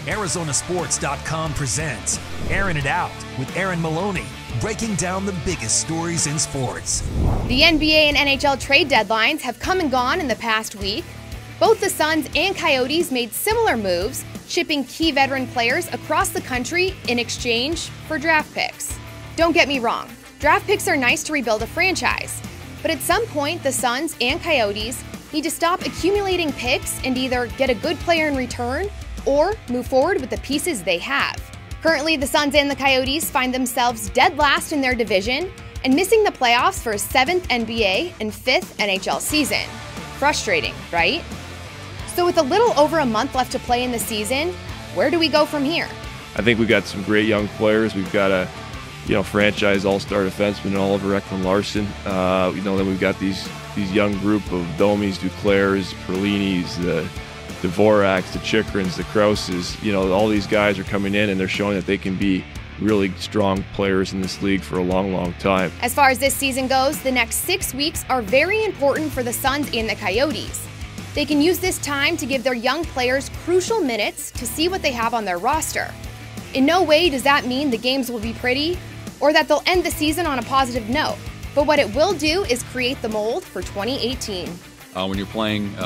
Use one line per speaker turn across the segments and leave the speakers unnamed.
Arizonasports.com presents Airing It Out with Erin Maloney, breaking down the biggest stories in sports.
The NBA and NHL trade deadlines have come and gone in the past week. Both the Suns and Coyotes made similar moves, shipping key veteran players across the country in exchange for draft picks. Don't get me wrong, draft picks are nice to rebuild a franchise, but at some point the Suns and Coyotes need to stop accumulating picks and either get a good player in return or move forward with the pieces they have. Currently, the Suns and the Coyotes find themselves dead last in their division and missing the playoffs for a 7th NBA and 5th NHL season. Frustrating, right? So with a little over a month left to play in the season, where do we go from here?
I think we've got some great young players. We've got a franchise all-star defenseman, Oliver Ekman-Larsson. Then we've got these young group of Domis, Duclairs, Perlinis, the Dvoraks, the Chikrins, the Krauses. All these guys are coming in and they're showing that they can be really strong players in this league for a long, long time.
As far as this season goes, the next 6 weeks are very important for the Suns and the Coyotes. They can use this time to give their young players crucial minutes to see what they have on their roster. In no way does that mean the games will be pretty or that they'll end the season on a positive note, but what it will do is create the mold for 2018.
When you're playing,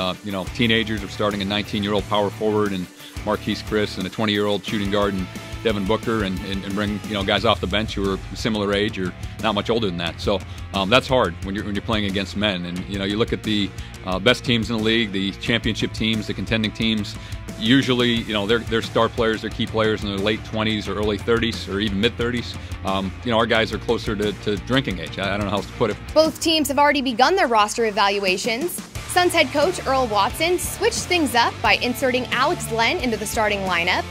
teenagers or starting a 19-year-old power forward and Marquise Chris and a 20-year-old shooting guard and Devin Booker and bring guys off the bench who are similar age or not much older than that. So that's hard when you're playing against men. And you look at the best teams in the league, the championship teams, the contending teams. Usually, they're star players, they're key players in their late 20s or early 30s or even mid 30s. Our guys are closer to drinking age. I don't know how else to put it.
Both teams have already begun their roster evaluations. Suns head coach Earl Watson switched things up by inserting Alex Len into the starting lineup,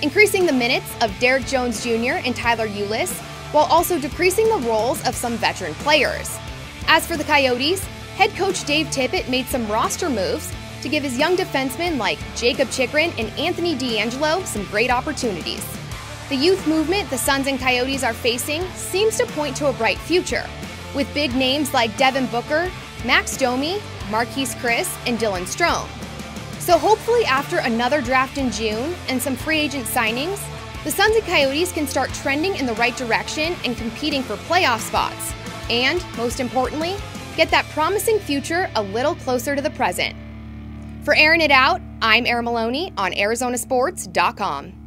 increasing the minutes of Derek Jones Jr. and Tyler Ulis, while also decreasing the roles of some veteran players. As for the Coyotes, head coach Dave Tippett made some roster moves to give his young defensemen like Jacob Chikrin and Anthony DeAngelo some great opportunities. The youth movement the Suns and Coyotes are facing seems to point to a bright future, with big names like Devin Booker, Max Domi, Marquise Chris, and Dylan Strome. So hopefully after another draft in June and some free agent signings, the Suns and Coyotes can start trending in the right direction and competing for playoff spots. And, most importantly, get that promising future a little closer to the present. For Airing It Out, I'm Erin Maloney on Arizonasports.com.